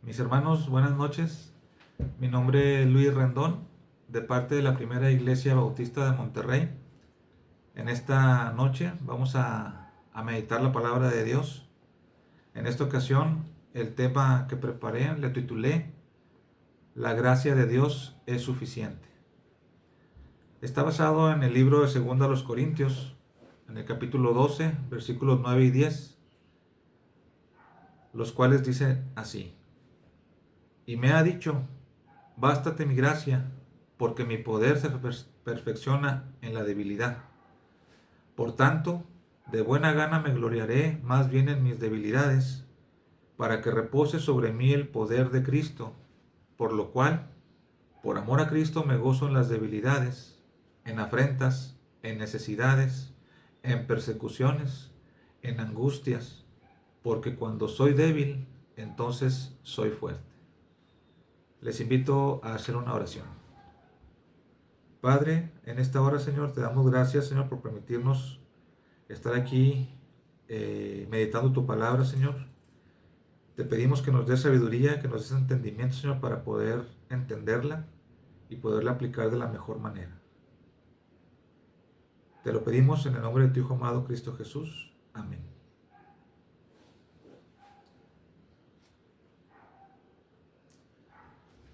Mis hermanos, buenas noches. Mi nombre es Luis Rendón, de parte de la Primera Iglesia Bautista de Monterrey. En esta noche vamos a meditar la palabra de Dios. En esta ocasión, el tema que preparé le titulé La gracia de Dios es suficiente. Está basado en el libro de 2 Corintios, en el capítulo 12, versículos 9 y 10, los cuales dicen así: Y me ha dicho, bástate mi gracia, porque mi poder se perfecciona en la debilidad. Por tanto, de buena gana me gloriaré más bien en mis debilidades, para que repose sobre mí el poder de Cristo, por lo cual, por amor a Cristo me gozo en las debilidades, en afrentas, en necesidades, en persecuciones, en angustias, porque cuando soy débil, entonces soy fuerte. Les invito a hacer una oración. Padre, en esta hora, Señor, te damos gracias, Señor, por permitirnos estar aquí meditando tu palabra, Señor. Te pedimos que nos des sabiduría, que nos des entendimiento, Señor, para poder entenderla y poderla aplicar de la mejor manera. Te lo pedimos en el nombre de tu Hijo amado, Cristo Jesús. Amén.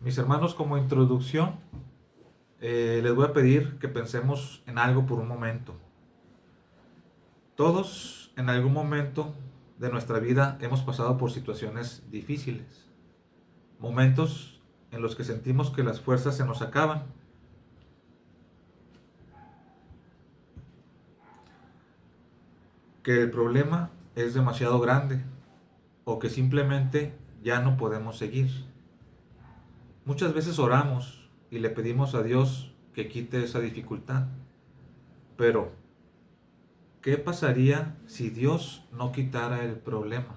Mis hermanos, como introducción, les voy a pedir que pensemos en algo por un momento. Todos en algún momento de nuestra vida hemos pasado por situaciones difíciles, momentos en los que sentimos que las fuerzas se nos acaban, que el problema es demasiado grande o que simplemente ya no podemos seguir. Muchas veces oramos y le pedimos a Dios que quite esa dificultad, pero ¿qué pasaría si Dios no quitara el problema?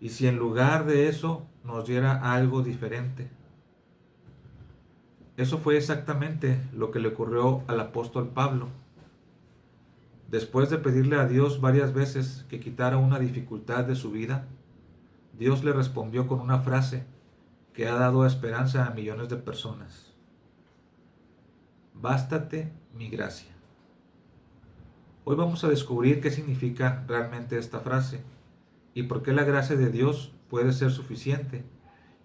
Y si en lugar de eso nos diera algo diferente. Eso fue exactamente lo que le ocurrió al apóstol Pablo. Después de pedirle a Dios varias veces que quitara una dificultad de su vida, Dios le respondió con una frase que ha dado esperanza a millones de personas: Bástate mi gracia. Hoy vamos a descubrir qué significa realmente esta frase y por qué la gracia de Dios puede ser suficiente,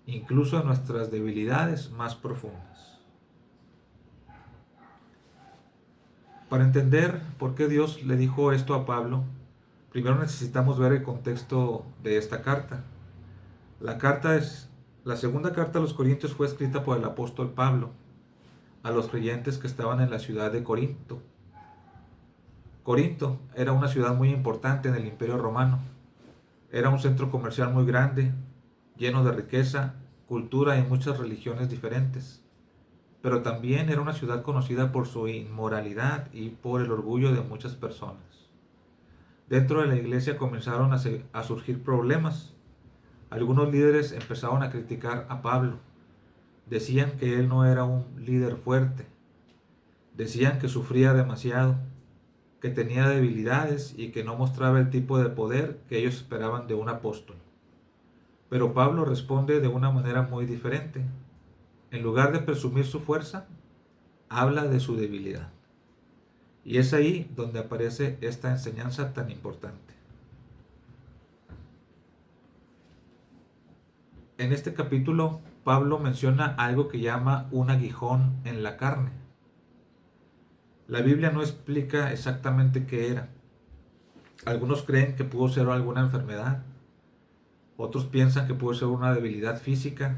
incluso en nuestras debilidades más profundas. Para entender por qué Dios le dijo esto a Pablo, primero necesitamos ver el contexto de esta carta. La segunda carta a los Corintios fue escrita por el apóstol Pablo a los creyentes que estaban en la ciudad de Corinto. Corinto era una ciudad muy importante en el Imperio Romano. Era un centro comercial muy grande, lleno de riqueza, cultura y muchas religiones diferentes. Pero también era una ciudad conocida por su inmoralidad y por el orgullo de muchas personas. Dentro de la iglesia comenzaron a surgir problemas. Algunos líderes empezaron a criticar a Pablo. Decían que él no era un líder fuerte. Decían que sufría demasiado, que tenía debilidades y que no mostraba el tipo de poder que ellos esperaban de un apóstol. Pero Pablo responde de una manera muy diferente. En lugar de presumir su fuerza, habla de su debilidad. Y es ahí donde aparece esta enseñanza tan importante. En este capítulo, Pablo menciona algo que llama un aguijón en la carne. La Biblia no explica exactamente qué era. Algunos creen que pudo ser alguna enfermedad. Otros piensan que pudo ser una debilidad física,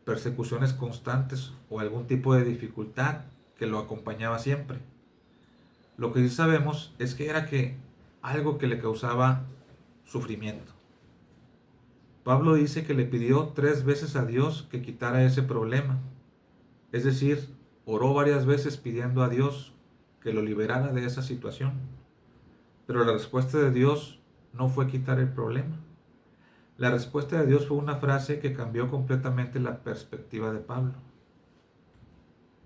persecuciones constantes o algún tipo de dificultad que lo acompañaba siempre. Lo que sí sabemos es que era algo que le causaba sufrimiento. Pablo dice que le pidió 3 veces a Dios que quitara ese problema. Es decir, oró varias veces pidiendo a Dios que lo liberara de esa situación. Pero la respuesta de Dios no fue quitar el problema. La respuesta de Dios fue una frase que cambió completamente la perspectiva de Pablo.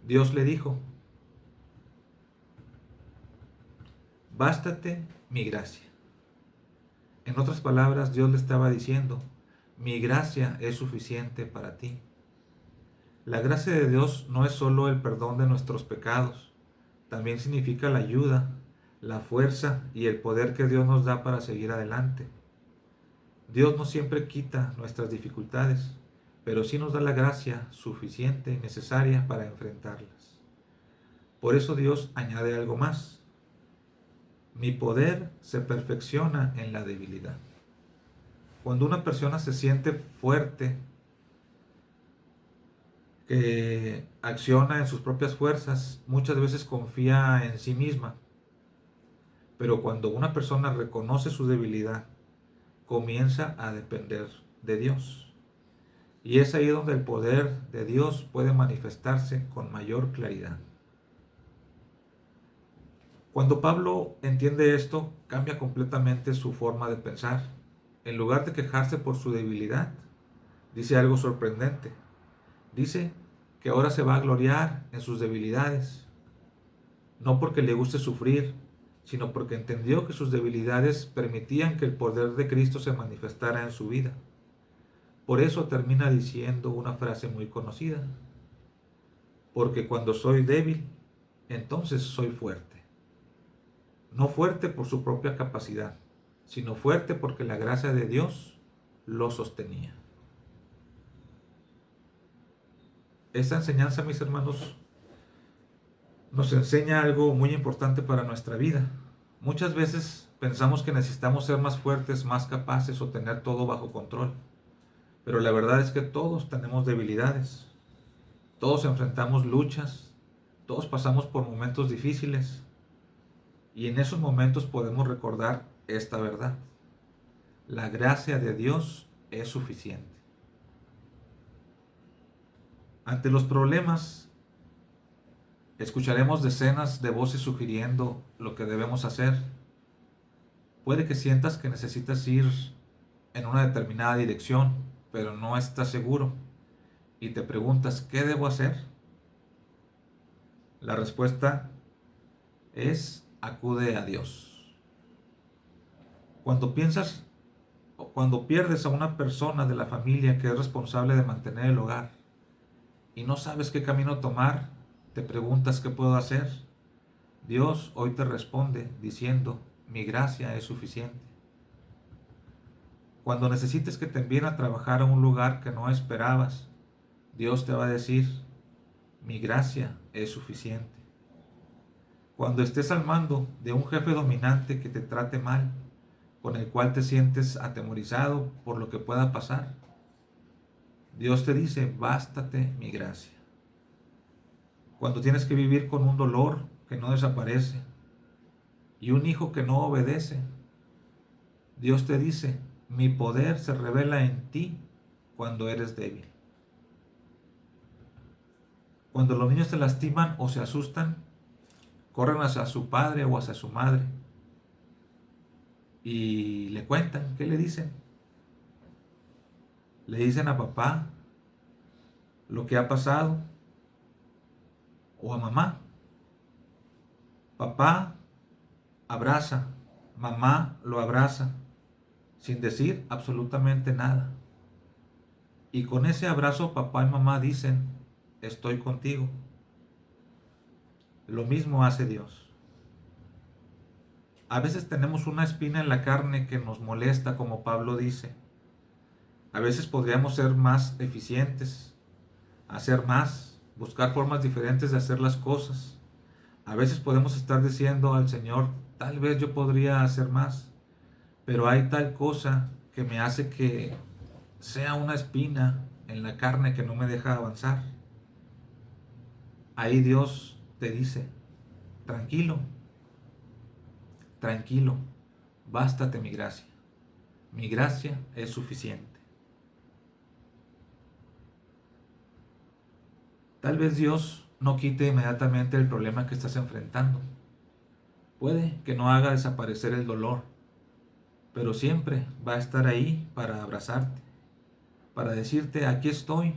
Dios le dijo: Bástate mi gracia. En otras palabras, Dios le estaba diciendo: mi gracia es suficiente para ti. La gracia de Dios no es solo el perdón de nuestros pecados, también significa la ayuda, la fuerza y el poder que Dios nos da para seguir adelante. Dios no siempre quita nuestras dificultades, pero sí nos da la gracia suficiente y necesaria para enfrentarlas. Por eso Dios añade algo más. Mi poder se perfecciona en la debilidad. Cuando una persona se siente fuerte, que acciona en sus propias fuerzas, muchas veces confía en sí misma. Pero cuando una persona reconoce su debilidad, comienza a depender de Dios. Y es ahí donde el poder de Dios puede manifestarse con mayor claridad. Cuando Pablo entiende esto, cambia completamente su forma de pensar. En lugar de quejarse por su debilidad, dice algo sorprendente. Dice que ahora se va a gloriar en sus debilidades, no porque le guste sufrir, sino porque entendió que sus debilidades permitían que el poder de Cristo se manifestara en su vida. Por eso termina diciendo una frase muy conocida: porque cuando soy débil, entonces soy fuerte. No fuerte por su propia capacidad, sino fuerte porque la gracia de Dios lo sostenía. Esta enseñanza, mis hermanos, nos enseña algo muy importante para nuestra vida. Muchas veces pensamos que necesitamos ser más fuertes, más capaces o tener todo bajo control. Pero la verdad es que todos tenemos debilidades. Todos enfrentamos luchas. Todos pasamos por momentos difíciles. Y en esos momentos podemos recordar esta verdad. La gracia de Dios es suficiente. Ante los problemas, escucharemos decenas de voces sugiriendo lo que debemos hacer. Puede que sientas que necesitas ir en una determinada dirección, pero no estás seguro y te preguntas, ¿qué debo hacer? La respuesta es: acude a Dios. Cuando piensas o cuando pierdes a una persona de la familia que es responsable de mantener el hogar y no sabes qué camino tomar, te preguntas, ¿qué puedo hacer? Dios hoy te responde diciendo: mi gracia es suficiente. Cuando necesites que te envíen a trabajar a un lugar que no esperabas, Dios te va a decir: mi gracia es suficiente. Cuando estés al mando de un jefe dominante que te trate mal, con el cual te sientes atemorizado por lo que pueda pasar, Dios te dice: bástate mi gracia. Cuando tienes que vivir con un dolor que no desaparece y un hijo que no obedece, Dios te dice: mi poder se revela en ti cuando eres débil. Cuando los niños se lastiman o se asustan, corren hacia su padre o hacia su madre y le cuentan. ¿Qué le dicen? Le dicen a papá lo que ha pasado o a mamá. Papá abraza, mamá lo abraza, sin decir absolutamente nada. Y con ese abrazo papá y mamá dicen: estoy contigo. Lo mismo hace Dios. A veces tenemos una espina en la carne que nos molesta, como Pablo dice. A veces podríamos ser más eficientes, hacer más, buscar formas diferentes de hacer las cosas. A veces podemos estar diciendo al Señor: tal vez yo podría hacer más, pero hay tal cosa que me hace que sea una espina en la carne que no me deja avanzar. Ahí Dios te dice: tranquilo, tranquilo, bástate mi gracia. Mi gracia es suficiente. Tal vez Dios no quite inmediatamente el problema que estás enfrentando. Puede que no haga desaparecer el dolor, pero siempre va a estar ahí para abrazarte, para decirte: aquí estoy,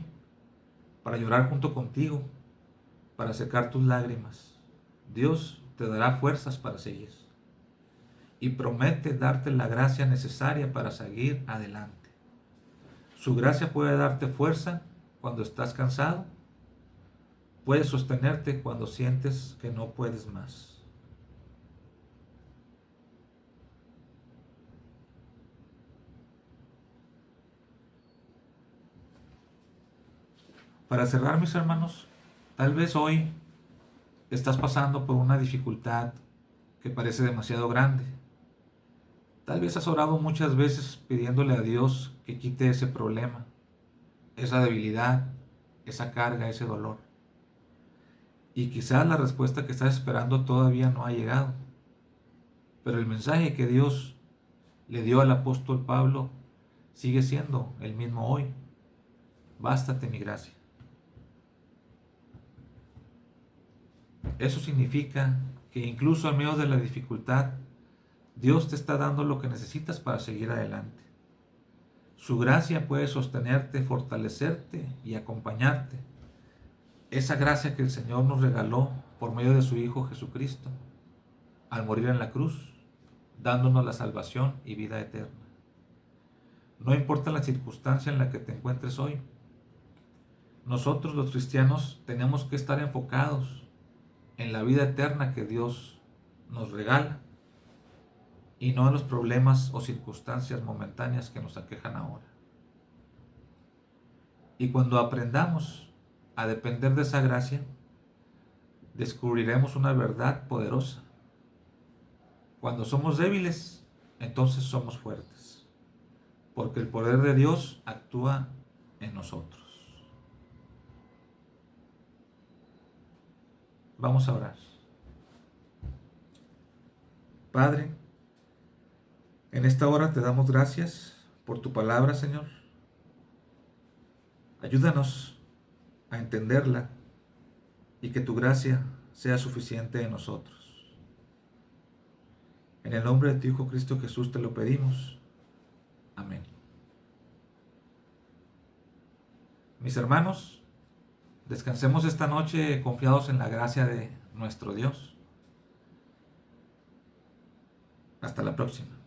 para llorar junto contigo, para secar tus lágrimas. Dios te dará fuerzas para seguir y promete darte la gracia necesaria para seguir adelante. Su gracia puede darte fuerza cuando estás cansado, puede sostenerte cuando sientes que no puedes más. Para cerrar, mis hermanos, tal vez hoy estás pasando por una dificultad que parece demasiado grande. Tal vez has orado muchas veces pidiéndole a Dios que quite ese problema, esa debilidad, esa carga, ese dolor. Y quizás la respuesta que estás esperando todavía no ha llegado. Pero el mensaje que Dios le dio al apóstol Pablo sigue siendo el mismo hoy. Bástate mi gracia. Eso significa que incluso en medio de la dificultad, Dios te está dando lo que necesitas para seguir adelante. Su gracia puede sostenerte, fortalecerte y acompañarte. Esa gracia que el Señor nos regaló por medio de su Hijo Jesucristo, al morir en la cruz, dándonos la salvación y vida eterna. No importa la circunstancia en la que te encuentres hoy, nosotros los cristianos tenemos que estar enfocados en la vida eterna que Dios nos regala y no en los problemas o circunstancias momentáneas que nos aquejan ahora. Y cuando aprendamos a depender de esa gracia, descubriremos una verdad poderosa. Cuando somos débiles, entonces somos fuertes, porque el poder de Dios actúa en nosotros. Vamos a orar. Padre, en esta hora te damos gracias por tu palabra, Señor. Ayúdanos a entenderla y que tu gracia sea suficiente en nosotros. En el nombre de tu Hijo Cristo Jesús te lo pedimos. Amén. Mis hermanos, descansemos esta noche confiados en la gracia de nuestro Dios. Hasta la próxima.